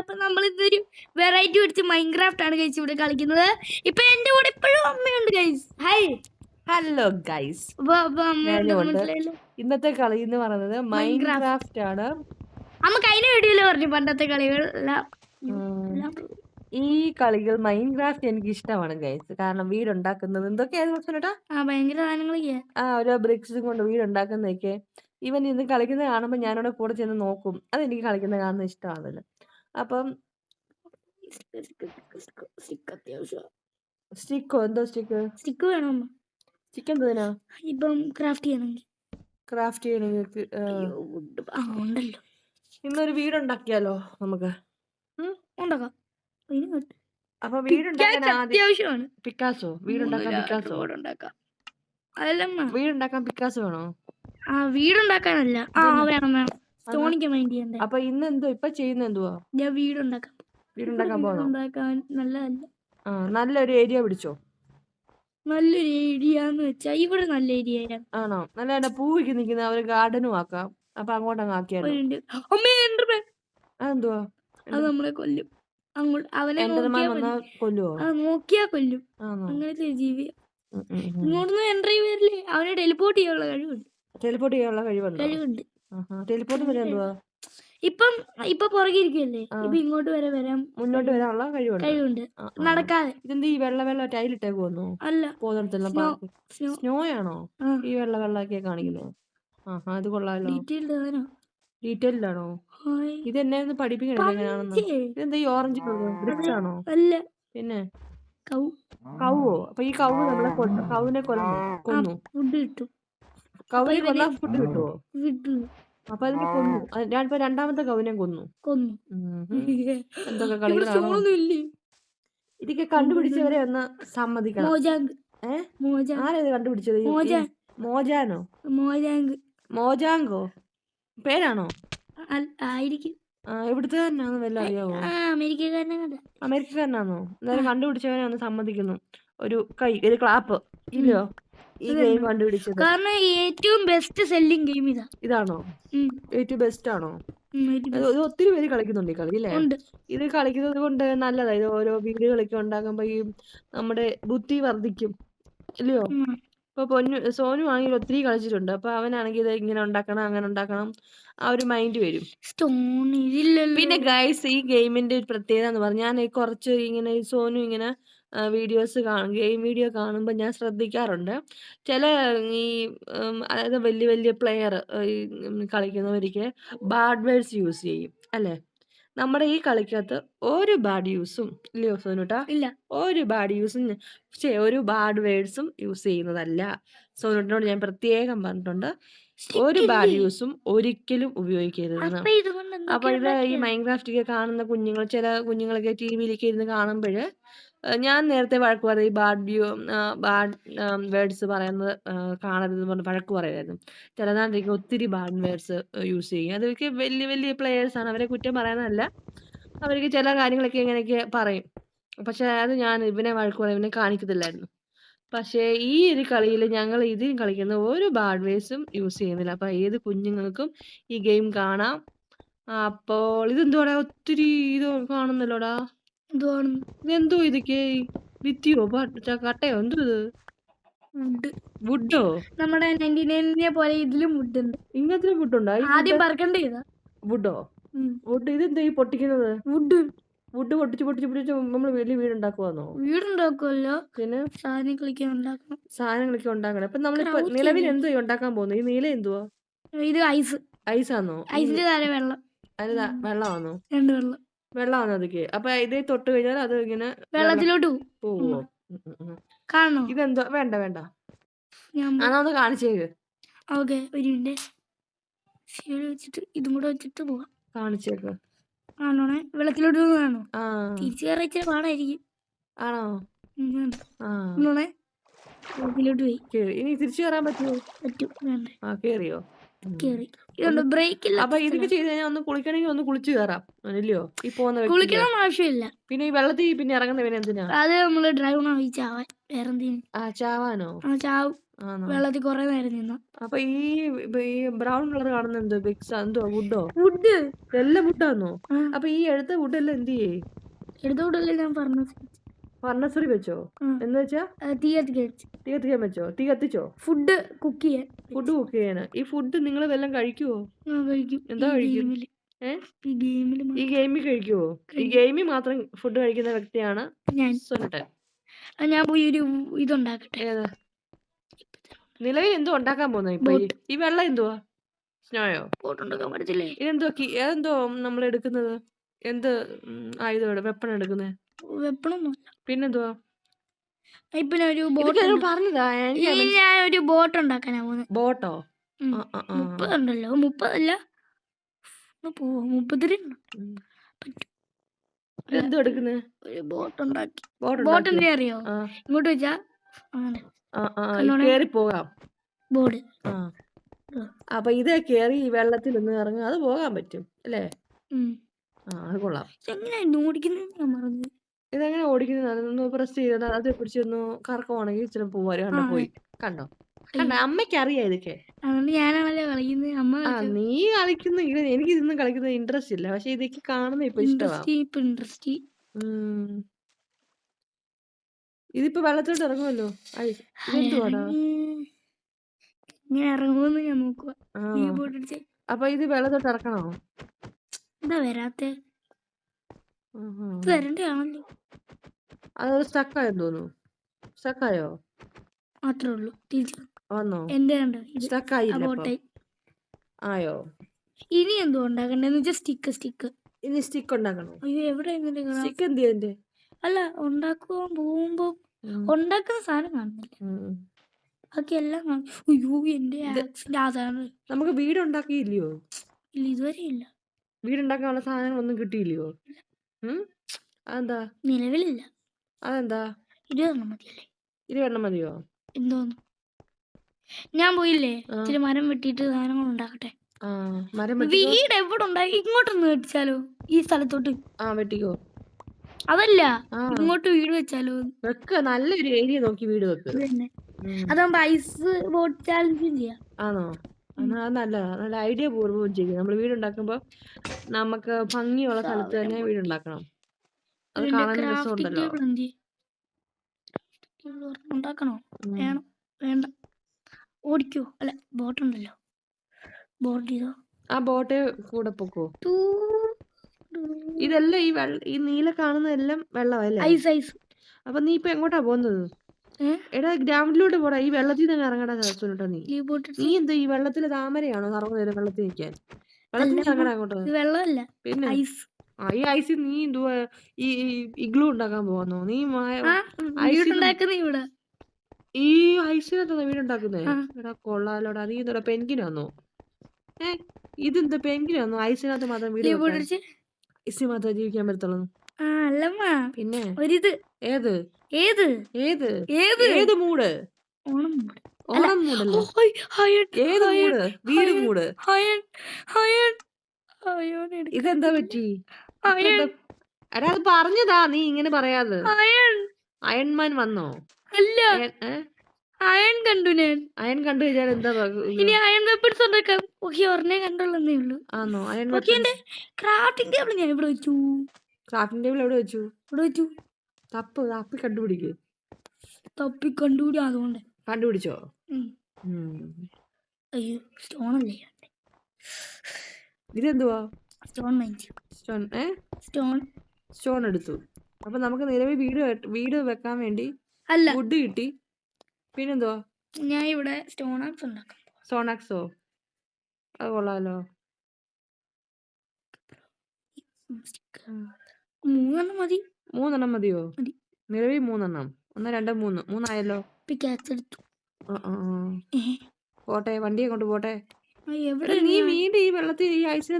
അപ്പൊ നമ്മൾ ഇന്നൊരു വെറൈറ്റി പിടിച്ച് മൈൻക്രാഫ്റ്റ് ആണ് കഴിച്ച് ഇവിടെ കളിക്കുന്നത്. ഇപ്പൊ എന്റെ കൂടെ ഇപ്പോഴും അമ്മയുണ്ട് ഗൈസ്. ഹായ് ഹലോ ഗൈസ്, അമ്മയുണ്ട്, മനസ്സിലായല്ലോ. ഇന്നത്തെ കളി എന്ന് പറയുന്നത് മൈൻക്രാഫ്റ്റ് ആണ്. അമ്മ കഴിഞ്ഞ വീഡിയോയില് പറഞ്ഞു പണ്ടത്തെ കളികൾ ഈ കളികൾ മൈൻക്രാഫ്റ്റ് എനിക്ക് ഇഷ്ടമാണ് ഗൈസ്. കാരണം വീടുണ്ടാക്കുന്നത് എന്തൊക്കെയായിരുന്നു ഭയങ്കര സാധനങ്ങളൊക്കെയാ. ഓരോ ബ്രിക്സും കൊണ്ട് വീടുണ്ടാക്കുന്നതൊക്കെ ഇവൻ ഇന്ന് കളിക്കുന്നത് കാണുമ്പോൾ ഞാനവിടെ കൂടെ ചെന്ന് നോക്കും. അതെനിക്ക് കളിക്കുന്നത് കാണുന്നത് ഇഷ്ടമാണല്ലോ. അപ്പം സ്റ്റിക്കോ എന്തോ സ്റ്റിക്ക് വേണം. സ്റ്റിക്ക് എന്തിനാ? ഇപ്പം ക്രാഫ്റ്റ് ചെയ്യണമെങ്കിൽ ഉണ്ടല്ലോ. ഇന്നൊരു വീടുണ്ടാക്കിയാലോ നമുക്ക്? ഉണ്ടാക്കാം. അപ്പൊ വീടുണ്ടാക്കാൻ അത്യാവശ്യമാണ്. പിക്കാസോ? വീടുണ്ടാക്കാൻ പിക്കാസോ? വീടുണ്ടാക്കാൻ പിക്കാസോ വേണോ? വീടുണ്ടാക്കാനല്ല, വേണം വേണം. സ്റ്റോണിക്ക് മൈൻഡ് ചെയ്യണ്ടേ. അപ്പൊ ഇന്ന് എന്തോ ഇപ്പൊ ചെയ്യുന്ന എന്തുവാ? ഞാൻ വീടുണ്ടാക്കാൻ പോണോ? നല്ലതല്ല. നല്ലൊരു ഏരിയ പിടിച്ചോ. നല്ലൊരു ഏരിയ എന്ന് വെച്ചാ ഇവിടെ നല്ല ഏരിയ ആണോ? നല്ല പൂവിക്ക് നിൽക്കുന്ന ഒരു ഗാർഡനും ആക്കാം. അപ്പൊ അങ്ങോട്ടങ്ങ് ആക്കിയാലോ? അതെന്തുവാ? അത് നമ്മളെ കൊല്ലും. അങ്ങോട്ട് അവനെ കൊല്ലുവോ? നോക്കിയാ കൊല്ലും. അങ്ങനത്തെ ജീവി ഇങ്ങോട്ടൊന്നും എൻട്രി വരില്ലേ. അവനെ ടെലിപ്പോർട്ട് ചെയ്യാനുള്ള കഴിവുണ്ട്. കഴിവുണ്ട്. ഇപ്പൊ പുറകെ ഇരിക്കല്ലേ, ഇപ്പൊ ഇങ്ങോട്ട് വരെ മുന്നോട്ട് വരാനുള്ള കഴിവുണ്ട്. നടക്കാതെ. ഇതെന്ത് ഈ വെള്ള ടൈലിട്ടേക്ക് വന്നു? അല്ല, സ്നോ ആണോ ഈ വെള്ളമൊക്കെ കാണിക്കുന്നത്? അത് കൊള്ളാലോ. ഡീറ്റെയിൽഡ് ആണോ? ഇതെന്നെ പഠിപ്പിക്കണേ എങ്ങനെയാണെന്ന്. ഇതെന്താ ഈ ഓറഞ്ച് ബ്രിക്സ് ആണോ? അല്ല, പിന്നെ കൗവോ? അപ്പൊ ഈ കൗവ് നമ്മളെ കൗവിനെ കൊന്നു. ഫുഡ് കിട്ടും. കൗവിനെ കൊല്ലാൻ ഫുഡ് കിട്ടുവോ? അപ്പൊ അതിനെ കൊന്നു. ഞാനിപ്പോ രണ്ടാമത്തെ കൗവിനെ കൊന്നു. എന്തൊക്കെ കളികളാണോ ഇതൊക്കെ? കണ്ടുപിടിച്ചവരെ ഒന്ന് സമ്മതിക്കണം. ആരേത് കണ്ടുപിടിച്ചത്? മോജാനോ? മോജാങ്കോ പേരാണോ? ആയിരിക്കും. എവിടുത്തെ തന്നെയാന്ന് വല്ല അറിയാവോ? അമേരിക്കക്കാരനാണോ? എന്തായാലും കണ്ടുപിടിച്ചവനെ ഒന്ന് സമ്മതിക്കുന്നു. ഒരു ക്ലാപ്പ് ഇല്ലയോ ഈ ഗെയിം കണ്ടുപിടിച്ചത്? കാരണം ഏറ്റവും ബെസ്റ്റ് സെല്ലിംഗ് ഗെയിം ഇതാണോ? ഏറ്റവും ബെസ്റ്റ് ആണോ? ഒത്തിരി പേര് കളിക്കുന്നുണ്ട് ഈ കളി അല്ലേ? ഇത് കളിക്കുന്നത് കൊണ്ട് നല്ലതാ. ഇത് ഓരോ വീടുകളൊക്കെ ഉണ്ടാക്കുമ്പോ ഈ നമ്മുടെ ബുദ്ധി വർദ്ധിക്കും ഇല്ലയോ? ഇപ്പൊ സോനു ആണെങ്കിൽ ഒത്തിരി കളിച്ചിട്ടുണ്ട്. അപ്പൊ അവനാണെങ്കിൽ ഇത് ഇങ്ങനെ ഉണ്ടാക്കണം അങ്ങനെ ഉണ്ടാക്കണം ആ ഒരു മൈൻഡ് വരും. പിന്നെ ഗൈസ്, ഈ ഗെയിമിന്റെ ഒരു പ്രത്യേകത എന്ന് പറഞ്ഞാൽ ഞാൻ കുറച്ച് ഇങ്ങനെ സോനു ഇങ്ങനെ വീഡിയോസ് ഗെയിം വീഡിയോ കാണുമ്പോൾ ഞാൻ ശ്രദ്ധിക്കാറുണ്ട്. ചില ഈ അതായത് വലിയ വലിയ പ്ലെയർ കളിക്കുന്നവർക്ക് ബാഡ് വേർഡ്സ് യൂസ് ചെയ്യും അല്ലേ? നമ്മുടെ ഈ കളിക്കകത്ത് ഒരു ബാഡ് യൂസും ഇല്ലയോ സോനുട്ടാ? ഇല്ല, ഒരു ബാഡ് യൂസും ഒരു ബാഡ് വേർഡ്സും യൂസ് ചെയ്യുന്നതല്ല. സോനുട്ടിനോട് ഞാൻ പ്രത്യേകം പറഞ്ഞിട്ടുണ്ട്, ഒരു ബാഡ് യൂസും ഒരിക്കലും ഉപയോഗിക്കരുതെന്ന്. അപ്പൊ ഇത് ഈ മൈൻക്രാഫ്റ്റ് കാണുന്ന ചില കുഞ്ഞുങ്ങളൊക്കെ ടി വിയിലൊക്കെ ഇരുന്ന് കാണുമ്പോൾ ഞാൻ നേരത്തെ വഴക്ക് പറയും, ബാഡ് വേർഡ്സ് പറയുന്നത് കാണരുതെന്ന് പറഞ്ഞ് വഴക്ക് പറയുമായിരുന്നു. ചിലതാണ്ടിരിക്കും ഒത്തിരി ബാഡ് വേർഡ്സ് യൂസ് ചെയ്യും. അതൊക്കെ വലിയ വലിയ പ്ലെയേഴ്സാണ്, അവരെ കുറ്റം പറയാനല്ല. അവർക്ക് ചില കാര്യങ്ങളൊക്കെ ഇങ്ങനെയൊക്കെ പറയും. പക്ഷെ അത് ഞാൻ ഇവനെ വഴക്ക് പറയും, ഇവനെ കാണിക്കത്തില്ലായിരുന്നു. പക്ഷേ ഈ ഒരു കളിയിൽ ഞങ്ങൾ ഇതിൽ കളിക്കുന്ന ഒരു ബാഡ് വേർഡ്സും യൂസ് ചെയ്യുന്നില്ല. അപ്പൊ ഏത് കുഞ്ഞുങ്ങൾക്കും ഈ ഗെയിം കാണാം. അപ്പോൾ ഇതെന്തുവാടാ ഒത്തിരി ഇത് കാണുന്നല്ലോടാ? ഇതെന്തോ ഇതൊക്കെ ഭിത്തിയോ കട്ടയോ എന്തോ ഇത്? വുഡോ? നമ്മുടെ 99 പോലെ ഇതിലും വുഡ് ഉണ്ട്. ഇങ്ങനത്തെ വുഡുണ്ടോ? ആദ്യം പറക്കണ്ടേ വുഡോ? വുഡ് ഇതെന്താ ഈ പൊട്ടിക്കുന്നത്? വുഡ് പൊട്ടിച്ച് നമ്മൾ വലിയ വീടുണ്ടാക്കുവാന്നോ? വീടുണ്ടാക്കുമല്ലോ, പിന്നെ സാധനങ്ങളൊക്കെ ഉണ്ടാക്കണം. അപ്പൊ നമ്മളിപ്പോ നിലവിൽ എന്തോ ഉണ്ടാക്കാൻ പോകുന്നു? ഈ നീല എന്തുവാ? ഇത് ഐസാന്നോ? ഐസിന്റെ താഴെ വെള്ളം. വെള്ളമാണോ? വെള്ളമാണോ അതൊക്കെ? അപ്പൊ ഇതേ തൊട്ട് കഴിഞ്ഞാൽ അത് ഇങ്ങനെ വെള്ളത്തിലോട്ട് പോവോ? കാണോ? ഇതെന്തോ? വേണ്ട അതൊന്ന് കാണിച്ചേക്ക്. ഓക്കെ, ഒരു മിനിറ്റ്. ഇതും കൂടെ വെച്ചിട്ട് പോവാം. കാണിച്ചേക്ക്. ആണോണേ? വെള്ളത്തിലോട്ട് കാണോ? തിരിച്ചു കയറിച്ച പാടായിരിക്കും. ആണോ? വെള്ളത്തിലോട്ട് പോയി. ഇനി തിരിച്ചു കയറാൻ പറ്റുമോ? പറ്റും. കേറിയോ? കേറി. ഇതുണ്ട് ബ്രേക്ക് ഇല്ല. അപ്പൊ ഇതൊക്കെ ചെയ്ത് കഴിഞ്ഞാൽ ഒന്ന് കുളിക്കണമെങ്കിൽ ഒന്ന് കുളിച്ചു കയറാം അല്ലയോ ഈ പോകുന്ന വ്യക്തിക്ക്. കുളിക്കണം ആവശ്യമില്ല. പിന്നെ ഈ വെള്ളത്തിൽ പിന്നെ ഇറങ്ങുന്ന പിന്നെ എന്തിനാ? അത് നമ്മള് ഡ്രൈവ് ആയി ചാവാൻ. വേറെ എന്തിനും ചാവാനോ? ചാവും വെള്ളത്തിൽ കുറെ നേരം നിന്ന്. അപ്പൊ ഈ ബ്രൗൺ കളർ കാണുന്ന എന്തോ എന്തോ വുഡോ? വുഡ് എല്ലാം വുഡാന്നോ? അപ്പൊ ഈ എടുത്ത വുഡ് എല്ലാം എന്ത് ചെയ്യേ? എടുത്ത വുഡല്ലേ ഞാൻ ഫർണസറി വെച്ചോ? എന്ന് വെച്ചാ തീ കത്തിക്കാൻ വെച്ചോ? തീ കത്തിച്ചോ? ഫുഡ് കുക്ക് ചെയ്യാൻ. ഈ ഫുഡ് നിങ്ങൾ വല്ലതും കഴിക്കുവോ? കഴിക്കും. എന്താ കഴിക്കും? ഈ ഗെയിമിൽ കഴിക്കുവോ? ഈ ഗെയിമിൽ മാത്രം ഫുഡ് കഴിക്കുന്ന വ്യക്തിയാണ് സുനട്ടൻ. ഞാൻ പോയി ഒരു ഇതുണ്ടാക്കട്ടെ. ഏതാ നിലവിൽ എന്തോ ഉണ്ടാക്കാൻ പോകുന്ന ഇപ്പൊ? ഈ വെള്ളം എന്തുവാ? സ്നോയോ? ബോട്ടുണ്ടാക്കാൻ പറ്റത്തില്ലേ? ഏതെന്തോ നമ്മൾ എടുക്കുന്നത്? എന്ത് ആയുധം വെപ്പൺ എടുക്കുന്നത്? വെപ്പണൊന്നുമില്ല. പിന്നെന്തുവാ? ഇപ്പൊ ഞാൻ ഒരു ബോട്ട് ഉണ്ടാക്കാനാ പോകുന്നത്. ബോട്ടോ? 30 ഉണ്ടല്ലോ. 30 അല്ല 32. എന്തോ എടുക്കുന്നത്? ഒരു ബോട്ട് ഉണ്ടാക്കി. ബോട്ട് എന്തിനാ അറിയോ? ഇങ്ങോട്ട് വെച്ചാ കേറി പോകാം ബോർഡ്. അപ്പൊ ഇത് കേറി ഈ വെള്ളത്തിൽ ഒന്ന് ഇറങ്ങി അത് പോകാൻ പറ്റും അല്ലേ? അത് കൊള്ളാം. ഇതെങ്ങനെ ഓടിക്കുന്നത്? അതൊന്ന് പ്രസ് ചെയ്ത് അത് പിടിച്ചൊന്ന് കറക്കമാണെങ്കിൽ ഇച്ചിരി പോവാറ് പോയി. കണ്ടോ അമ്മയ്ക്ക് അറിയാം ഇതൊക്കെ. ഞാനാണല്ലോ കളിക്കുന്നത്. നീ കളിക്കുന്ന എനിക്ക് ഇതൊന്നും കളിക്കുന്നത് ഇൻട്രസ്റ്റ് ഇല്ല. പക്ഷെ ഇതൊക്കെ കാണുന്ന ഇപ്പൊ ഇഷ്ടമാണ്. ഇതിപ്പോ വെള്ളത്തോട്ട് ഇറങ്ങുമല്ലോ. ഇതെന്തുവാടാ? ഇങ്ങനെ ഇറങ്ങുമെന്ന് ഞാൻ നോക്കുക. അപ്പൊ ഇത് വെള്ളത്തോട്ട് ഇറക്കണോ? എന്താ വരാത്തെ? വരണ്ടാണല്ലോ. അത് സ്റ്റക്കായെന്ന് തോന്നുന്നു. സ്റ്റക്കായോ? മാത്രമേ ഉള്ളൂ. വന്നോ? സ്റ്റക്കായില്ല. ആയോ? ഇനി എന്തോ ഉണ്ടാക്കണ്ടെന്ന് വെച്ചാൽ സ്റ്റിക്ക്. ഇനി സ്റ്റിക്ക് ഉണ്ടാക്കണോ? അയ്യോ എവിടെ സ്റ്റിക്ക് എന്ത്? അല്ല ഉണ്ടാക്കുവാൻ പോകുമ്പോ ഉണ്ടാക്കുന്ന സാധനം കാണുന്നില്ല. ബാക്കിയെല്ലാം അയ്യോ എന്റെ ആധാരം. നമുക്ക് വീടുണ്ടാക്കിയില്ലയോ? ഇല്ല ഇതുവരെ ഇല്ല. വീടുണ്ടാക്കാനുള്ള സാധനം ഒന്നും കിട്ടിയില്ലയോ? അതെന്താ? നിലവിലില്ല. അതെന്താ? 20 മതിയല്ലേ? 20 മതിയോ? എന്തോന്നു ഞാൻ പോയില്ലേ ഇച്ചിരി മരം വെട്ടിയിട്ട് സാധനങ്ങൾ ഉണ്ടാക്കട്ടെ. വീട് എവിടെ ഉണ്ടാക്കി? ഇങ്ങോട്ടൊന്ന് വെച്ചാലോ? ഈ സ്ഥലത്തോട്ട് വെട്ടിക്കോ. അതല്ല ഇങ്ങോട്ട് വീട് വെച്ചാലോ? വെക്ക. നല്ലൊരു ഏരിയ നോക്കി വീട് വെക്ക്. അതാകുമ്പോ ഐസ് ബോട്ട് ചാലഞ്ചും ചെയ്യാം. ആണോ? നല്ലതാ. നല്ല ഐഡിയ പൂർവ്വം ചെയ്യും. നമ്മൾ വീടുണ്ടാക്കുമ്പോ നമുക്ക് ഭംഗിയുള്ള സ്ഥലത്ത് തന്നെ വീടുണ്ടാക്കണം. അത് കാണാൻ രസമുണ്ടല്ലോ. ഉണ്ടാക്കണോ? വേണ്ട. ഓടിക്കോ? അല്ല ബോട്ടുണ്ടല്ലോ. ബോട്ട് ചെയ്തോ. ആ ബോട്ട് കൂടെ പൊക്കോ. ഇതെല്ലാം ഈ നീല കാണുന്നതെല്ലാം വെള്ളമല്ലേ? ഐസ്. അപ്പൊ നീ ഇപ്പൊ എങ്ങോട്ടാ പോകുന്നത്? എടാ ഗ്രൗണ്ടിലോട്ട് പോടാ. ഈ വെള്ളത്തിൽ നിന്ന് ഇറങ്ങടാ. നീ എന്താ ഈ വെള്ളത്തില് താമരയാണോ? സർവ്വനേരം വെള്ളത്തിൽ നിൽക്കാൻ. വെള്ളത്തിൽ ഇറങ്ങടാ അങ്ങോട്ട്. വെള്ളമല്ല പിന്നെ ഈ ഐസ് നീ എന്തുവാ ഈ ഇഗ്ലൂ ഉണ്ടാക്കാൻ പോകുന്നോ? നീ ഈ ഐസിനകത്താ വീടുണ്ടാക്കുന്നേ? എടാ കൊള്ളാലോടാ. നീ എന്താ പെൻഗിനാന്നോ? ഇതെന്താ പെൻഗിനാന്നോ? ഐസിനകത്ത് മാത്രം വീട് ഐസിൽ മാത്രമേ ജീവിക്കാൻ പറ്റത്തുള്ളൂ. പിന്നെ ഏത് മൂട്? ഓണം മൂടല്ലേ? ഏത് മൂട്? വീട് മൂട്. ഇതെന്താ പറ്റി? എടാ അത് പറഞ്ഞതാ. നീ ഇങ്ങനെ പറയാതെ. അയൺമാൻ വന്നോ? അല്ല അയൺ കണ്ടു. അയൺ കണ്ടു കഴിഞ്ഞാൽ എന്താ? ഇനി അയൺ വെപ്പൺസ് ഉണ്ടാക്കാം. ഒരെണ്ണേ കണ്ടുള്ളതേ ഉള്ളൂ. ആണോ? അയൺ ക്രാഫ്റ്റിംഗ് ടേബിൾ ഞാൻ ഇവിടെ വെച്ചു. ക്രാഫ്റ്റിംഗ് ടേബിൾ എവിടെ വെച്ചു? തപ്പി കണ്ടുപിടിക്ക്. അതുകൊണ്ട് കണ്ടുപിടിച്ചോ? അയ്യോ സ്റ്റോൺ അല്ലേ? ഇതെന്തുവാ? സ്റ്റോൺ എടുത്തു. അപ്പൊ നമുക്ക് നിലവിൽ വീട് വെക്കാൻ വേണ്ടി വുഡ് കിട്ടി. പിന്നെന്തുവാ? ഞാൻ ഇവിടെ സ്റ്റോണാക്സ് ഉണ്ടാക്കാം. സ്റ്റോണാക്സോ? അത് കൊള്ളാലോ. 3 മതി. 3 മതിയോ? നിലവിൽ 3. 1 2 3 3ആയല്ലോ. പോട്ടെ. വണ്ടിയെ കൊണ്ട് പോട്ടെ. നീ വീട് ഈ വെള്ളത്തിൽ ഈ ഐസിൽ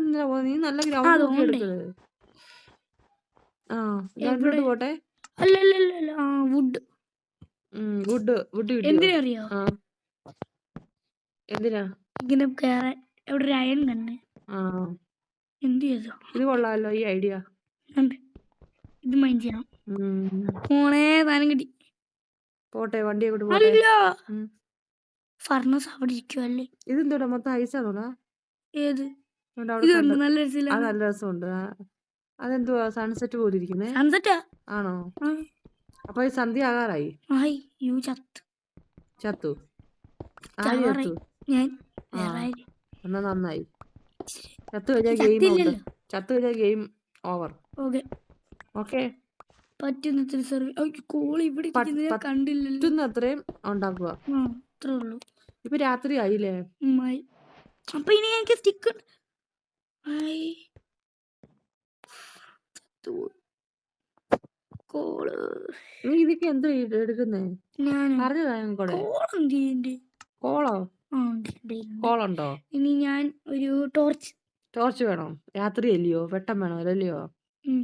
നീ നല്ല ഗ്രൗണ്ട് നോക്കി എടുക്കുന്നത്. ഗ്രൗണ്ടിലോട്ട് പോട്ടെ. അല്ല വുഡ് വുഡ് എന്തിനാ അറിയോ? എന്തിനാ? ഇങ്ങനെ കേറാൻ. എവിടെ ഒരു അയൺ കണ്ട്. ആ എന്ത് ചെയ്തോ? ഇത് കൊള്ളാമല്ലോ ഈ ഐഡിയ. ഇത് മൈൻഡ് ചെയ്യണം. പോണേ താനും കിട്ടി. പോട്ടെ വണ്ടി അങ്ങോട്ട് പോട്ടെ. അല്ല ഫർണസ് അവിടെ ഇരിക്കുവല്ലേ. ഇതെന്തോടാ മൊത്തം ഐസാണോടാ? ഏത് അത് നല്ല രസമില്ല. നല്ല രസമുണ്ട്. അതെന്തുവാ സൺസെറ്റ് പോലെ ഇരിക്കുന്നേ? സൺസെറ്റാ ആണോ? അപ്പൊ ഈ സന്ധ്യ ആകാറായി. ചത്തു ആര് ചത്തു? ഞാൻ എന്നാ നന്നായി. ചത്തു കഴിഞ്ഞാൽ ഗെയിം ഔട്ട്. ചത്തു കഴിഞ്ഞാൽ ഗെയിം ഓവർ. ഓക്കെ പറ്റുന്നത്രയും ഉണ്ടാക്കുക. ഇപ്പൊ രാത്രി ആയില്ലേ? അപ്പൊ ഇനി എനിക്ക് സ്റ്റിക്ക് നീ ഇതൊക്കെ എന്തോ എടുക്കുന്നേ? പറഞ്ഞതാ ഞങ്ങൾക്കൂടെ. കോളുണ്ടോ? ഇനി ഞാൻ ഒരു ടോർച്ച് വേണോ? രാത്രി അല്ലയോ? വെട്ടം വേണോ? അല്ലയോ?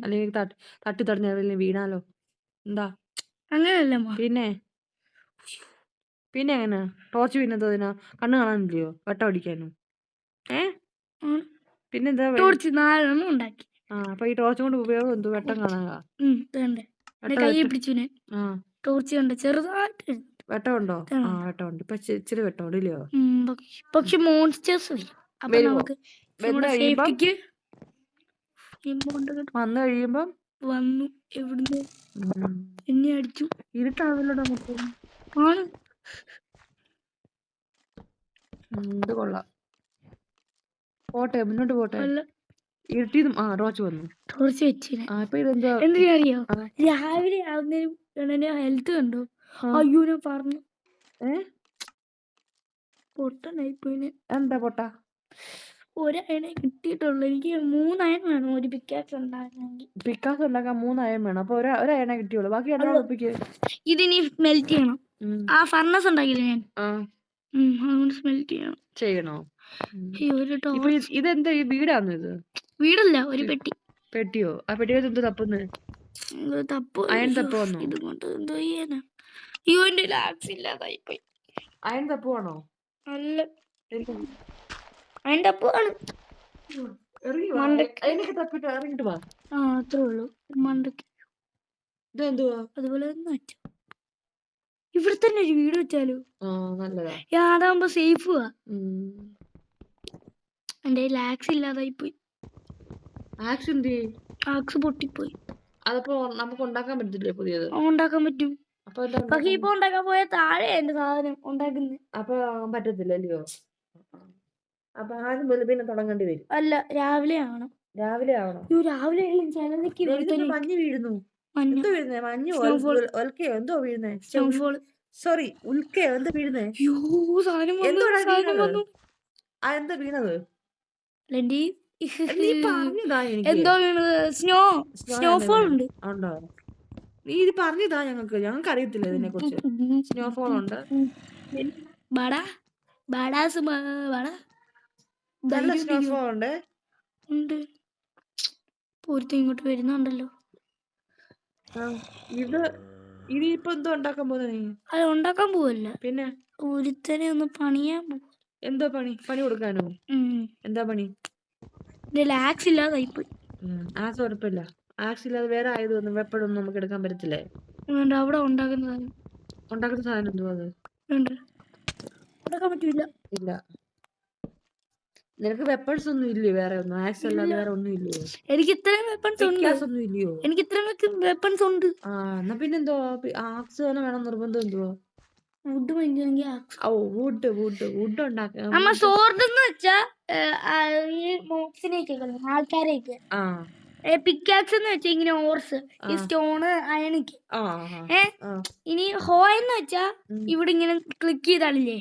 അല്ലെങ്കിൽ തട്ടി തടഞ്ഞ വീണാലോ? എന്താ അങ്ങനല്ല. പിന്നെ എങ്ങനെ ടോർച്ച് പിന്നതിനാ? കണ്ണ് കാണാനില്ലയോ? വെട്ടം അടിക്കാനും. പിന്നെന്താ ടോർച്ച് 4 ഉണ്ടാക്കി. അപ്പൊ ഈ ടോർച്ച് കൊണ്ട് ഉപയോഗം എന്തോ? വെട്ടം കാണാനാ? കൈ പിടിച്ചു ടോർച്ച് കണ്ട ചെറുതായിട്ട് വെട്ടമുണ്ടോ? വെട്ടമുണ്ട്. ഇപ്പൊ ഇച്ചിരി വെട്ടമുണ്ട് ഇല്ലയോ? പക്ഷെ മോൺസ്റ്റേഴ്സ് വരും. അപ്പൊ നമുക്ക് വന്നു കഴിയുമ്പോ വന്നു എവിടുന്ന് എന്നെ അടിച്ചു. ഇരുട്ടാവില്ലടോ മൊത്തം. ഇത് കൊള്ളാം. പോട്ടെ മുന്നോട്ട് പോട്ടെ. ഇരുട്ടിയതും ടോർച്ച് വന്നു. ടോർച്ച് വെച്ചില്ല. ഇപ്പൊ ഇതെന്താ അറിയോ? രാവിലെ ആവുന്നതിനും ഹെൽത്ത് കണ്ടോ? അയ്യോ ഞാൻ പറഞ്ഞു പൊട്ടനായിപ്പോയിന്. എന്താ പൊട്ട? ഒരയണേ കിട്ടിയിട്ടുള്ളൂ. എനിക്ക് 3 അയൺ വേണം ഒരു പിക്കാക്സ് ഉണ്ടാക്കണമെങ്കിൽ. പിക്കാക്സ് ഉണ്ടാക്കാൻ 3 അയൺ വേണം. അപ്പൊ ഒരയണേ കിട്ടിയുള്ളൂ. ബാക്കി ഇതിനി സ്മെൽറ്റ് ചെയ്യണം. ആ ഫർണസ് ഉണ്ടാക്കില്ലേ ഞാൻ, അതുകൊണ്ട് സ്മെൽറ്റ് ചെയ്യണോ? ഇതെന്താ ഈ വീടാണോ? ഇത് വീടല്ല, ഒരു പെട്ടിയോ? ആ പെട്ടിയോ എന്തോ തപ്പുന്നത്? അയൺ തപ്പ് വന്നോ? ഇതുകൊണ്ട് എന്തോ ചെയ്യാനാ? അയ്യോ എന്റെ ലാക്സ് ഇല്ലാതായിപ്പോയി. അയൺ തപ്പുവാണോ? അല്ല അയൺ തപ്പുവാണ്. തപ്പിട്ട് വാ. അത്രേ ഉള്ളൂ. മണ്ടക്ക് ഇതെന്തുവാ? അതുപോലെ ഇവിടെ തന്നെ ഒരു വീട് വെച്ചാലോ? നല്ലതാ. അതാകുമ്പോ സേഫ്. എന്റെ ലാക്സ് ഇല്ലാതായിപ്പോയി. ആക്സ് പൊട്ടിപ്പോയി. അതപ്പോ നമുക്ക് ഉണ്ടാക്കാൻ പറ്റില്ലേ? പുതിയത് ഉണ്ടാക്കാൻ പറ്റും. പക്ഷെ ഇപ്പൊ ഉണ്ടാക്കാൻ പോയ താഴെ എന്റെ സാധനം ഉണ്ടാക്കുന്നത്. അപ്പൊ പറ്റത്തില്ലല്ലോ. അപ്പൊ ആദ്യം മുതൽ പിന്നെ തുടങ്ങേണ്ടി വരും. അല്ല, രാവിലെ ആവണം. രാവിലെ മഞ്ഞ് വീഴുന്നു. എന്തോ വീഴുന്നേ? മഞ്ഞ് ഒൽക്കയോ എന്തോ വീഴുന്നേ? സോറി, ഉൽക്കയോ എന്തോ വീഴുന്നേ? എന്താ വീണത്? എന്തോ വീണത്? സ്നോഫോൾ ഉണ്ട്. നീ ഇത് പറഞ്ഞതാ ഞങ്ങൾക്ക് അറിയത്തില്ല ഇതിനെ കുറിച്ച്. സ്നോഫോൾ ഉണ്ട്. നല്ല സ്നോഫോൾ ഉണ്ട്. പൂരത്തി ഇങ്ങോട്ട് വരുന്നുണ്ടല്ലോ. ഇതിപ്പോ എന്തോ ഉണ്ടാക്കാൻ പോകുന്ന? നീ അത് ഉണ്ടാക്കാൻ പോവല്ല, പിന്നെ ഒരുത്തനെ ഒന്ന് പണിയാൻ പോവാ. എന്താ പണി? പണി കൊടുക്കാനോ? എന്താ പണി? ലാക്സ് ഇല്ലാതായിപ്പോയി. കുഴപ്പമില്ല. ആക്സ് ഇല്ലാതെ വേറെ ആയതൊന്നും വെപ്പഴൊന്നും നമുക്ക് എടുക്കാൻ പറ്റത്തില്ലേ? അവിടെ ഉണ്ടാക്കുന്ന സാധനം എന്തുവാ? അത് ഉണ്ടാക്കാൻ പറ്റില്ല. ഇല്ല. നിനക്ക് വെപ്പൺസ് ഒന്നും ഇല്ലയോ? വേറെ ഒന്നും ആക്സ് അല്ലാതെ വേറെ ഒന്നും ഇല്ലയോ? എനിക്ക് ഇത്രയും വെപ്പൺസ് ഉണ്ട്. ഇല്ലയോ? എനിക്ക് ഇത്രയും വെപ്പൺസ് ഉണ്ട്. എന്നാ പിന്നെന്തോ ആക്സ് തന്നെ വേണം നിർബന്ധം? എന്തുവാ? വുഡ് വാങ്ങിക്കണമെങ്കിൽ വുഡ് ഉണ്ടാക്കാം. നമ്മ സോർഡ് എന്ന് വെച്ചാ ആൾക്കാരെയൊക്കെ. പിക്കാക്സ് എന്ന് വെച്ചാ ഇങ്ങനെ ഓർസ്, ഈ സ്റ്റോണ് അയണിക്ക്. ഇനി ഹോ എന്ന് വെച്ചാ ഇവിടെ ഇങ്ങനെ ക്ലിക്ക് ചെയ്താളില്ലേ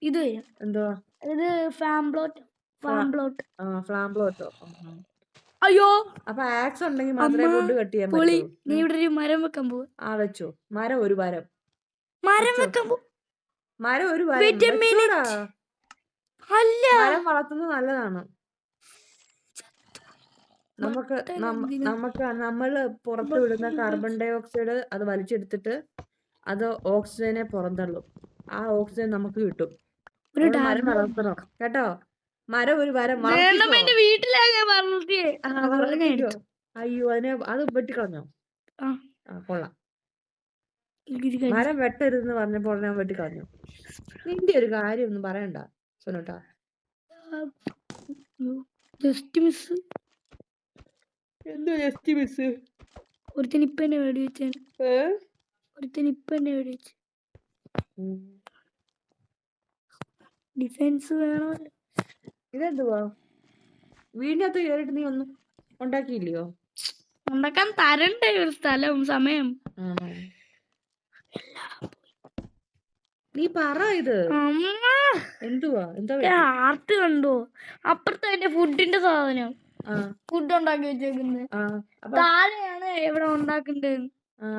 ഇത് വരും. എന്തുവാ ഇത്? ഫ്ലാംബ്ലോട്ടോ. അയ്യോ, അപ്പൊ ആക്സ് ഉണ്ടെങ്കിൽ മാത്രമേ വുഡ് കട്ട് ചെയ്യാൻ പറ്റൂ. നീ ഇവിടെ ഒരു മരം വെക്കാൻ പോവാ. വെച്ചോ. മരം ഒരു മരം വെക്കാൻ പോ. മരം വളർത്തുന്നത് നല്ലതാണ്. നമ്മള് പുറത്ത് വിടുന്ന കാർബൺ ഡൈ ഓക്സൈഡ് അത് വലിച്ചെടുത്തിട്ട് അത് ഓക്സിജനെ പുറന്തള്ളും. ആ ഓക്സിജൻ നമുക്ക് കിട്ടും. മരം വളർത്തണം കേട്ടോ. മരം ഒരു വര എന്റെ വീട്ടിലാ ഞാൻ വളർത്തിയേ. അയ്യോ അത് വെട്ടിക്കളഞ്ഞോ? കൊള്ളാം. മരം വെട്ടരുതെന്ന് പറഞ്ഞപ്പോൾ ഞാൻ വെട്ടിക്കളഞ്ഞു. നിന്റെ ഒരു കാര്യം ഒന്നും പറയണ്ട സോനൂട്ടാ. Just miss. എന്തോ ജസ്റ്റ് മിസ്? ഒരുത്തനിപ്പന്നെ വേടി വെച്ചാണ്. ഒരുത്തനിപ്പന്നെ വേടി വെച്ച്. ഡിഫൻസ് വേണോ? ഇതെന്തുവാ വീടിനകത്ത് കേറിട്ട് നീ ഒന്നും ഉണ്ടാക്കിയില്ലയോ? ഉണ്ടാക്കാൻ തരണ്ടേ ഒരു സ്ഥലം സമയം. നീ പറ ഇത് എന്തുവാ? എന്താ ആർട്ട് കണ്ടോ? അപ്പുറത്തെ എന്റെ ഫുഡിന്റെ സാധനം ഫുഡ് ഉണ്ടാക്കി വെച്ചേക്കുന്നത് താഴെയാണ് എവിടെ ഉണ്ടാക്കണ്ടത്.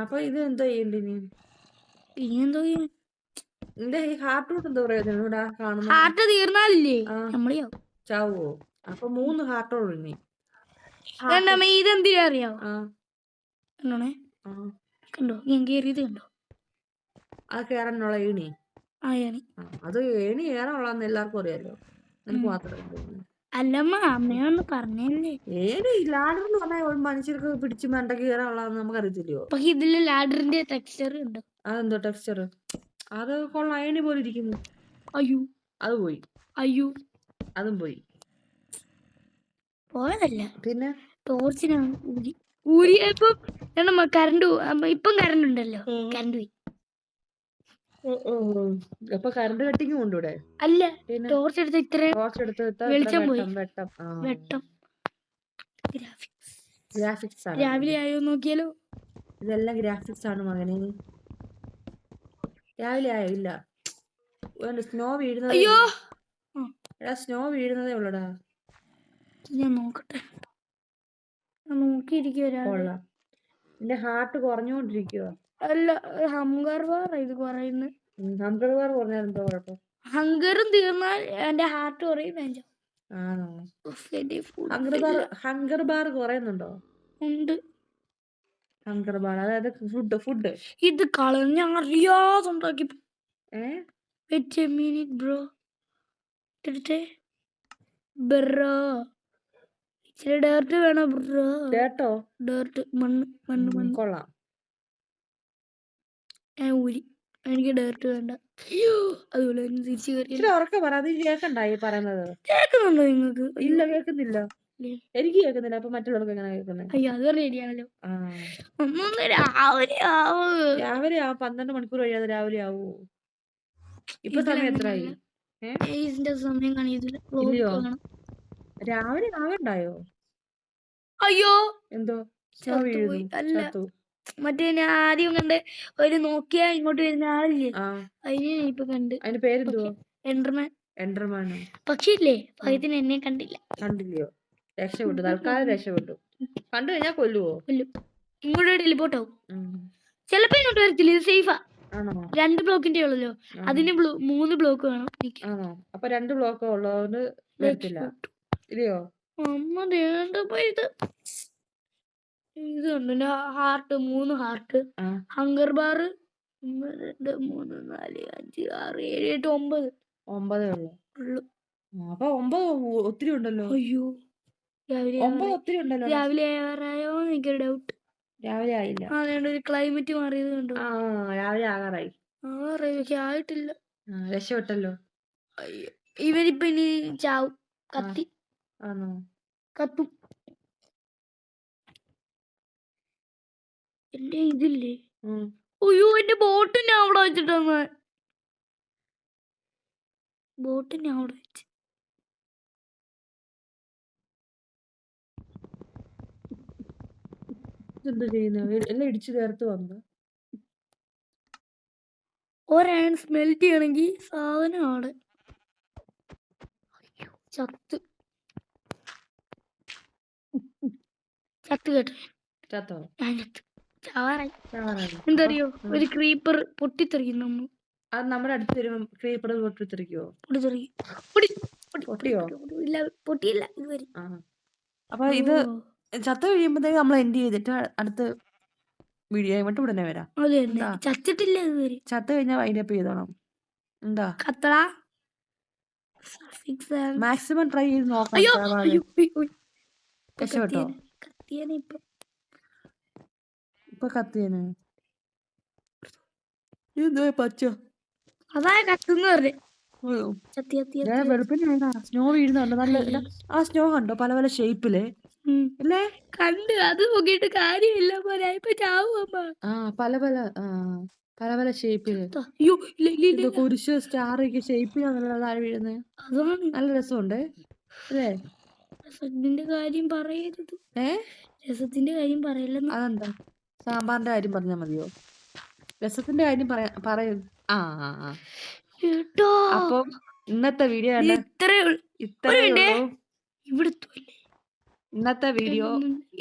അപ്പൊ ഇത് എന്തോ ചെയ്യണ്ടേ നീ? എന്തോ നിന്റെ ഈ ഹാർട്ട് എന്താ പറയാ? ഹാർട്ട് തീർന്നാലില്ലേ നമ്മളെയോ ചാവോ? അപ്പൊ 3 ഹാർട്ടോളൂ നീ. ഇതെന്തിനാ അറിയാവോ? കണ്ടോ ഞാൻ കേറിയത് കണ്ടോ? അത് കേറാനുള്ള ഏണി. അത് ഏണി ഏറാനുള്ളതെന്ന് എല്ലാവർക്കും അറിയാലോ, നിനക്ക് മാത്രമേ. അല്ലമ്മ അമ്മയൊന്ന് പറഞ്ഞല്ലേ. ഏണി ലാഡർ എന്ന് പറഞ്ഞാൽ മനുഷ്യർക്ക് പിടിച്ച് മണ്ടക്ക് കയറാനുള്ളതെന്ന് നമുക്ക് അറിയത്തില്ലയോ? പക്ഷെ ഇതില് ലാഡറിന്റെ ടെക്സ്ചർ ഉണ്ട്. അതെന്തോ ടെക്സ്ചർ? അത് കൊള്ളാം, ഏണി പോലെ ഇരിക്കുന്നു. അയ്യോ അത് പോയി. അയ്യോ അതും പോയി. പോയതല്ല, പിന്നെ ടോർച്ചിനാണ് ഊരിയപ്പോ കറണ്ട്. ഇപ്പം കറണ്ട് ഉണ്ടല്ലോ, കറണ്ട് പോയി. അപ്പൊ കറണ്ട് കട്ടിങ് കൊണ്ടൂടെ? അല്ല, ടോർച്ച് എടുത്ത് ഇത്ര വെളിച്ചം പോയി. വെട്ടം ഗ്രാഫിക്സ് ആണ്. രാവിലെ ആയോ നോക്കിയാലോ? ഇതെല്ലാം ഗ്രാഫിക്സ് ആണ് മകനെ. രാവിലെ ആയോ? ഇല്ല, സ്നോ വീഴുന്നത്. അയ്യോ എടാ സ്നോ വീഴുന്നതേ ഉള്ളടാ. ഞാൻ നോക്കട്ടെ. നോക്കിയിരിക്കുവാ. എന്റെ ഹാർട്ട് കുറഞ്ഞോണ്ടിരിക്കുക. അല്ല, ഹംഗർ ബാർ ഇത് കുറയുന്നു. ഹംഗർ ബാർ കുറഞ്ഞാൽ എന്തോ കുഴപ്പം? ഹംഗറും തീർന്നാൽ എന്റെ ഹാർട്ട് കുറയും. ആണോ? ഹംഗർ ബാർ കുറയുന്നുണ്ടോ? ഉണ്ട്. ഹംഗർ ബാർ അതായത് ഫുഡ്. ഇത് കളഞ്ഞ അറിയാതെ ഉണ്ടാക്കി. ബ്രോ ബ്രോ ഇച്ചിരി ഡേർട്ട് വേണോ ബ്രോ? ഡേർട്ട് മണ്ണ് കൊള്ളാം. ഊരി എനിക്ക് ഡേർട്ട് വേണ്ട. അതുപോലെ തിരിച്ചു പറയുന്നത് കേൾക്കുന്നുണ്ടോ നിങ്ങൾക്ക്? ഇല്ല, കേൾക്കുന്നില്ല. എനിക്ക് കേൾക്കുന്നില്ല. അപ്പൊ മറ്റുള്ളവർക്ക് എങ്ങനെ കേൾക്കുന്നത്? അയ്യോ, അത് റെഡിയാണല്ലോ. രാവിലെ 12 മണിക്കൂർ കഴിയാതെ രാവിലെ ആവൂ. ഇപ്പൊ സമയം എത്രയായി? സമയം കാണിയതില്ല. രാവിലെ ആവണ്ടായോ? അയ്യോ എന്തോ അല്ല, മറ്റേ ഞാൻ ആദ്യം കണ്ട് ഒരു നോക്കിയാ ഇങ്ങോട്ട് വരുന്ന ആളില്ലേ, അതിനെ ഇപ്പൊ കണ്ട്. അതിന്റെ പേരെന്തോ? എൻഡർമാൻ. പക്ഷേ ഇല്ലേ, ഭയത്തിന് എന്നെ കണ്ടില്ലയോ? രക്ഷപ്പെട്ടു, തൽക്കാലം രക്ഷപ്പെട്ടു. കണ്ടു കഴിഞ്ഞാൽ കൊല്ലുവോ? ഇങ്ങോട്ട് ടെലിപ്പോർട്ട് ആവും. ചിലപ്പോ ഇങ്ങോട്ട് വരത്തില്ല, ഇത് സേഫാ. 2 ബ്ലോക്കിന്റെ ഉള്ളല്ലോ, അതിന് 3 ബ്ലോക്ക് വേണം. അപ്പൊ 2 ബ്ലോക്ക് ഉള്ളതുകൊണ്ട് വരത്തില്ല, ഇല്ലയോ? അമ്മ ഇത് കണ്ടു ഹാർട്ട്, 3 ഹാർട്ട്. ഹംഗർ ബാർ 1 2 3 4 5 6 7 8 9 ഉള്ളു. അപ്പൊ 9 ഒത്തിരി ഉണ്ടല്ലോ. അയ്യോ, 9 ഒത്തിരി ഉണ്ടല്ലോ. രാവിലെ ആവാറായോ എനിക്കൊരു ഡൗട്ട്. രാവിലെ ആയില്ല. ഒരു ക്ലൈമറ്റ് മാറിയത് കണ്ടു. രാവിലെ ആകാറായി. പക്ഷെ ആയിട്ടില്ല. രക്ഷപ്പെട്ടല്ലോ. ഇവരിപ്പൊ ഇനി ചാവും. കത്തും. എന്റെ ഇതില്ലേ, അയ്യോ എന്റെ ബോട്ട് ഞാൻ അവിടെ വെച്ചിട്ടൊന്ന് വെച്ച്. എന്താ ചെയ്യുന്നത്? എല്ലാം ഇടിച്ചു ചേർത്ത് വന്നു. ഒരയൺ സ്മെൽറ്റ് ചെയ്യണമെങ്കിൽ സാധനമാണ്. ചത്ത് കേട്ടോ, ഞാൻ ചാവാറായി. എന്തറിയോ, ഒരു ക്രീപ്പർ പൊട്ടിത്തെറിക്കുന്നു. അത് നമ്മുടെ അടുത്ത് വരുമ്പോ ക്രീപ്പർ പൊട്ടിത്തെറിക്കുവോ? ഇല്ല, പൊട്ടിയില്ല ഇതുവരെ. അപ്പൊ ഇത് ചത്ത കഴിയുമ്പോഴത്തേക്ക് നമ്മൾ എൻഡ് ചെയ്തിട്ട് അടുത്ത വീഡിയോ ആയിട്ട് ഉടനെ വരാം. ചത്തിട്ടില്ല ഇതുവരെ. ചത്ത് കഴിഞ്ഞാൽ വൈൻഡപ്പ് ചെയ്തോണം. എന്താ കത്തള മാക്സിമം ട്രൈ ചെയ്ത് നോക്കാം. അയ്യോ സവാള. അയ്യോ അയ്യോ. ഇപ്പൊ രക്ഷപ്പെട്ടോ? കത്തിയേനെ ഇപ്പൊ കത്തിയേനെ. ഇത് പച്ച അതാ കത്തുന്ന് പറഞ്ഞു. വെളുപ്പിന് സ്നോ വീഴുന്നുണ്ട്. നല്ല ആ സ്നോ കണ്ടോ പല പല ഷേപ്പില് അല്ലേ? കണ്ട് അത് നോക്കിയിട്ട് കാര്യമില്ല പോലെ ഇപ്പൊ ചാവും. പല പല പല പല ഷേപ്പില് കുരിശ് സ്റ്റാർ ഒക്കെ ഷേപ്പിലാണ് താഴെ വീഴുന്നത്. അതാണ് നല്ല രസമുണ്ട് അല്ലേ? രസത്തിന്റെ കാര്യം പറയരുത്. രസത്തിന്റെ കാര്യം പറയല്ലെന്ന്. അതെന്താ? സാമ്പാറിന്റെ കാര്യം പറഞ്ഞാൽ മതിയോ? രസത്തിന്റെ കാര്യം പറയും. അപ്പം ഇന്നത്തെ വീഡിയോ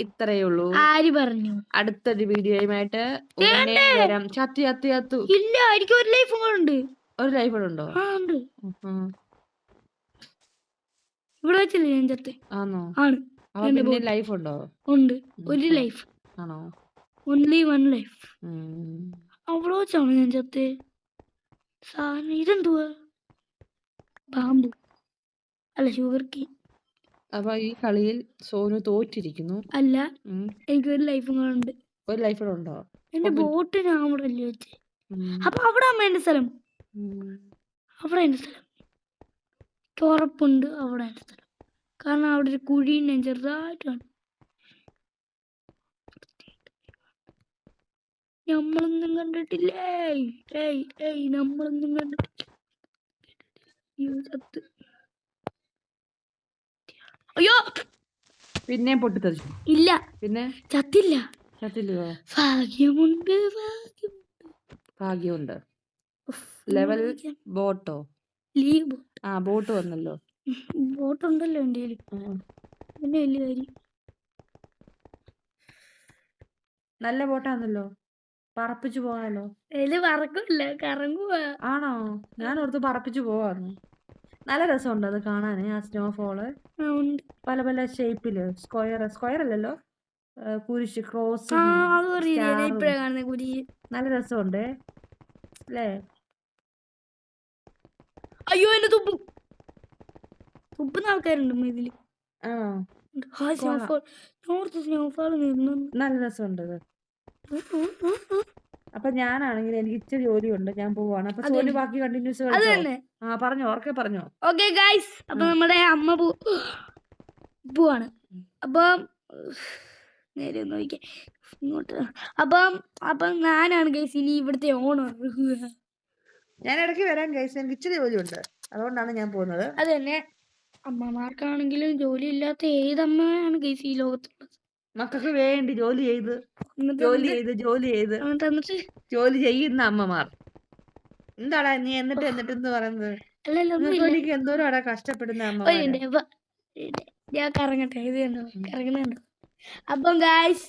ഇത്രയേ ഉള്ളൂ. ആര് പറഞ്ഞു? അടുത്തൊരു വീഡിയോയുമായിട്ട് ഉടനെ വരാം. ചത്തു ഇല്ല, എനിക്ക് ഒരു ലൈഫ് ഉണ്ട്. ഒരു ലൈഫ് ഉണ്ടോ? ഇവിടെ വെച്ചില്ലേ ഞാൻ ചത്ത്? ആണോ? ആണ്. പിന്നെ ലൈഫ് ഉണ്ടോ? ഉണ്ട്, ഒരു ലൈഫ്. ആണോ? Only one life. അവിടെ വെച്ചാണ് ഞാൻ ചത്ത്. സാധനം ഇതെന്തുവാ? പാമ്പ് അല്ല, ഷുഗർ കീ. അപ്പൊ ഈ കളിയിൽ സോനു തോറ്റിരിക്കുന്നു. അല്ല, എനിക്ക് ഒരു ലൈഫും കൂടെ ഉണ്ട്. ഒരു ലൈഫ് ഉണ്ടോ? എന്റെ ബോട്ട് ഞാൻ അവിടെ അല്ലേ വെച്ചേ. അപ്പൊ അവിടെ അമ്മ എന്റെ സ്ഥലം. അവിടെ എന്റെ സ്ഥലം ഉറപ്പുണ്ട്. അവിടെ എന്റെ സ്ഥലം. കാരണം അവിടെ ഒരു കുഴി ഞാൻ ചെറുതായിട്ടാണ്. നമ്മളൊന്നും കണ്ടിട്ടില്ലേ? നമ്മളൊന്നും കണ്ടിട്ടില്ല. അയ്യോ, പിന്നെ പൊട്ടിത്തെറിച്ചു. ഇല്ല, പിന്നെ ചത്തില്ല. ചത്തില്ലയോ? ഭാഗ്യമുണ്ട്. ഭാഗ്യമുണ്ട്. ലെവൽ ബോട്ടോ? ലീവ് ബോട്ട് വന്നല്ലോ. ബോട്ടുണ്ടല്ലോ എന്റെ കയ്യില്. പിന്നെ വലിയ കാര്യം. നല്ല ബോട്ടാണല്ലോ, പറപ്പിച്ചു പോകാനല്ലോ. പറക്കില്ല, കറങ്ങുവാ. ആണോ? ഞാൻ ഓർത്ത് പറപ്പിച്ചു പോവാന്ന്. നല്ല രസമുണ്ട് അത് കാണാന്. ആ സ്നോഫോള് പല പല ഷേപ്പില്. സ്ക്വയർ അല്ലല്ലോ, കുരിശ്, ക്രോസ്. നല്ല രസമുണ്ട് അല്ലേ? അയ്യോ, എന്നെ തുപ്പുന്ന ആൾക്കാരുണ്ട് ഇതില്. നല്ല രസമുണ്ട്. അപ്പൊ ഞാനാണെങ്കിൽ എനിക്ക് ഇച്ചിരി ജോലിയുണ്ട്, ഞാൻ പോവാണ്. അപ്പൊ സോനു ബാക്കി കണ്ടിന്യൂസ് പറഞ്ഞോ, ഓർക്കെ പറഞ്ഞോ. ഓക്കെ ഗൈസ്, അപ്പൊ നമ്മുടെ അമ്മ പോവാണ്. അപ്പം നേരെ നോക്കിക്കേ ഇങ്ങോട്ട്. അപ്പം ഞാനാണ് ഗൈസ് ഇനി ഇവിടുത്തെ ഓണർ. ഞാൻ ഇടയ്ക്ക് വരാൻ ഗൈസ്, എനിക്ക് ഇച്ചിരി ജോലിയുണ്ട്, അതുകൊണ്ടാണ് ഞാൻ പോകുന്നത്. അത് തന്നെ, അമ്മമാർക്കാണെങ്കിലും ജോലി ഇല്ലാത്ത ഏതമ്മയാണ് ഗൈസ് ഈ ലോകത്തുള്ളത്? മക്കൾക്ക് വേണ്ടി ജോലി ചെയ്ത് ജോലി ചെയ്യുന്ന അമ്മമാർ. എന്താടാ നീ എന്നിട്ട് പറയുന്നത്? എനിക്ക് എന്തോരം കഷ്ടപ്പെടുന്ന അമ്മ. ഞാൻ കറങ്ങട്ടെ, ഇത് കണ്ടോ കറങ്ങുന്നുണ്ട്. അപ്പം ഗൈസ്,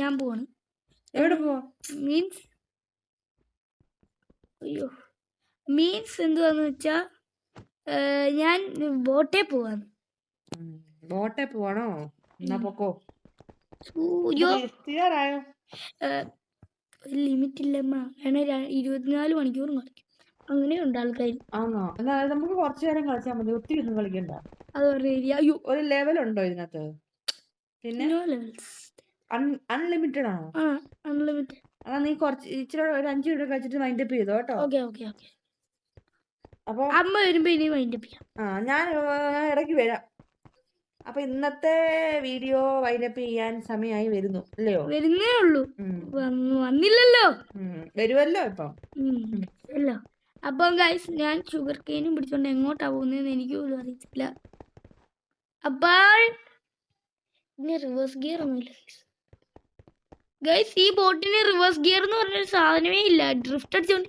ഞാൻ പോവാണ്. എവിടെ പോവാ? മീൻസ് എന്തുവാന്ന് വെച്ചാ, ഞാൻ ബോട്ടേ പോവാന്ന്. ബോട്ടേ പോവാണോ? എന്നാ പൊക്കോ. ലിമിറ്റ് ഇല്ലമ്മ, 24 മണിക്കൂറും കളിക്കും. അങ്ങനെയുണ്ട് ആൾക്കാർ. ആണോ? നമുക്ക് കുറച്ചു നേരം കളിച്ചാൽ മതി, ഒത്തിരി ഒന്നും കളിക്കണ്ട. അത് അയ്യോ, ഒരു ലെവൽ ഉണ്ടോ ഇതിനകത്ത്? പിന്നെ അൺലിമിറ്റഡ് ആണോ? അൺലിമിറ്റഡ്. നീ ഇച്ചിരി ഒരു 5 മിനിറ്റ് കളിച്ചിട്ട് വൈൻഡപ്പ് ചെയ്തോ കേട്ടോ. ഓക്കെ. അപ്പൊ അമ്മ വരുമ്പോ ഇനി വൈൻഡപ്പ് ചെയ്യാം. ഞാൻ ഇടയ്ക്ക് വരാം. അപ്പൊ ഇന്നത്തെ വീഡിയോ വൈൻഡപ്പ് ചെയ്യാൻ സമയമായി വരുന്നു അല്ലയോ? വരുന്നേ ഉള്ളൂ, വന്നില്ലല്ലോ. വരുമല്ലോ ഇപ്പൊ. അപ്പം ഗൈസ്, ഞാൻ ഷുഗർ കെയിനും പിടിച്ചോണ്ട് എങ്ങോട്ടാ പോകുന്നതെന്ന് എനിക്ക് പോലും അറിയത്തില്ല. അപ്പോൾ റിവേഴ്സ് ഗിയർ ഒന്നുമില്ല ഗൈസ്. ഈ ബോട്ടിന് റിവേഴ്സ് ഗിയർ എന്ന് പറഞ്ഞൊരു സാധനമേ ഇല്ല. ഡ്രിഫ്റ്റ് അടിച്ചോണ്ട്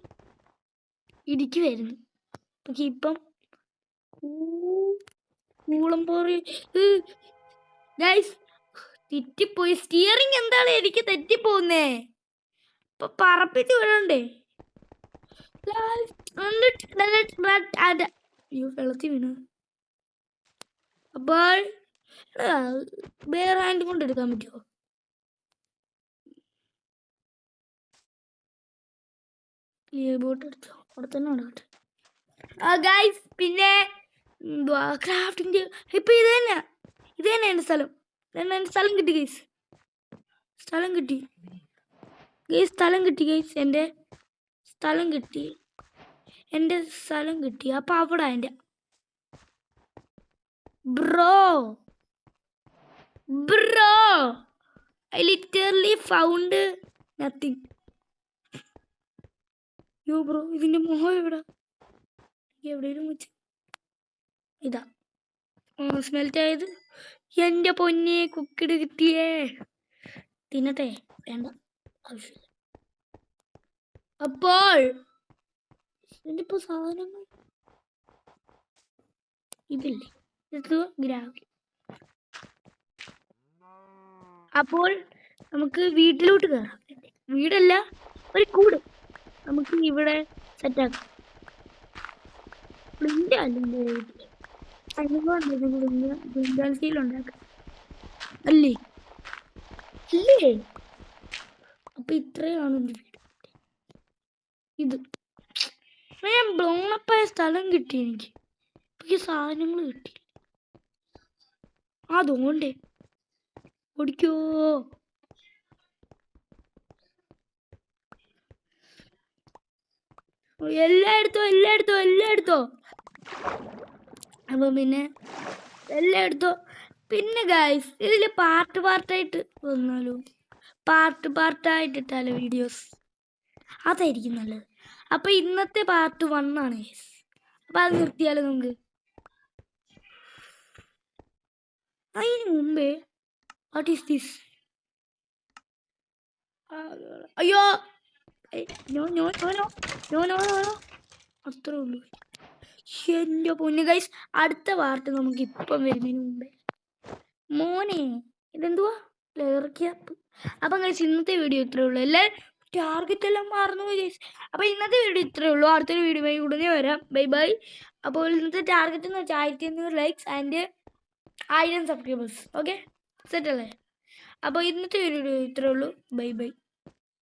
ഇടിക്കുവായിരുന്നു. പക്ഷെ ഇപ്പം ഗൈസ് തെറ്റിപ്പോയി. സ്റ്റിയറിംഗ് എന്താണ് എനിക്ക് തെറ്റിപ്പോന്നേ? ഇപ്പൊ പറപ്പിച്ച് വിടണ്ടേ? വെള്ളത്തിൽ വീണു. അപ്പോൾ വേറെ ഹാൻഡ് കൊണ്ട് എടുക്കാൻ പറ്റുമോ? ബോട്ട് എടുത്തോ, അവിടെ തന്നെ നടക്കട്ടെ. ഗൈസ്, പിന്നെ എന്തുവാ ക്രാഫ്റ്റിംഗ്. ഇപ്പം ഇത് തന്നെ എൻ്റെ സ്ഥലം. എൻ്റെ സ്ഥലം കിട്ടി ഗൈസ്. സ്ഥലം കിട്ടി ഗൈസ്. എൻ്റെ സ്ഥലം കിട്ടി. അപ്പം അവിടെ എൻ്റെ bro I literally found nothing. യോ ബ്രോ, ഇതിൻ്റെ മുഖം എവിടെയെങ്കിലും വെച്ച് ഇതാ സ്മെൽറ്റ് ആയത്. എൻ്റെ പൊന്നെ കുക്കിട് കിട്ടിയേ. തിന്നട്ടെ? വേണ്ട, ആവശ്യമില്ല. അപ്പോൾ ഇതിൻ്റെ ഇപ്പോൾ സാധനങ്ങൾ ഇതില്ലേ, ഇത് ഗ്രാവി. അപ്പോൾ നമുക്ക് വീട്ടിലോട്ട് കയറാം. വീടല്ല, ഒരു കൂട് നമുക്ക് ഇവിടെ സെറ്റാക്കാം. പ്ലിൻ്റെ അല്ലെങ്കിൽ ഉണ്ടാക്കാം അല്ലേ? അപ്പൊ ഇത്രയാണ് എൻ്റെ വീട്. ഇത് ഞാൻ ബ്ലോണപ്പായ സ്ഥലം കിട്ടി. എനിക്ക് സാധനങ്ങൾ കിട്ടി. അതുകൊണ്ടേ ഓടിക്കോ. എല്ലായിടത്തോ. അപ്പൊ പിന്നെ എല്ലായിടത്തോ. പിന്നെ ഗൈസ്, ഇതിൽ പാർട്ടായിട്ട് വന്നാലോ? പാർട്ടായിട്ടിട്ടാലോ വീഡിയോസ്? അതായിരിക്കും നല്ലത്. അപ്പൊ ഇന്നത്തെ പാർട്ട് 1 ആണ് ഗൈസ്. അപ്പൊ അത് നിർത്തിയാലോ നമുക്ക്? അതിന് മുമ്പേ വാട്ട് ഈസ് ദിസ്? അയ്യോ, നോ, അത്രേ ഉള്ളൂ. എൻ്റെ പൊന്നു ഗൈസ്, അടുത്ത പാർട്ട് നമുക്ക് ഇപ്പം വരുന്നതിന് മുമ്പേ. മോനെ ഇതെന്തുവാ ലെതർ ക്യാപ്പ്. അപ്പം ഗൈസ്, ഇന്നത്തെ വീഡിയോ ഇത്രയേ ഉള്ളൂ. എല്ലാവരും ടാർഗറ്റ് എല്ലാം മറന്നു ഗൈസ്. അപ്പോൾ ഇന്നത്തെ വീഡിയോ ഇത്രയേ ഉള്ളൂ. അടുത്തൊരു വീഡിയോ ഉടനെ വരാം. ബൈ. അപ്പോൾ ഇന്നത്തെ ടാർഗറ്റ് എന്ന് വെച്ചാൽ 1500 likes and 1000 subscribers. Okay, set അല്ലേ? അപ്പോൾ ഇന്നത്തെ വീഡിയോ ഇത്രയേ ഉള്ളൂ. ബൈ.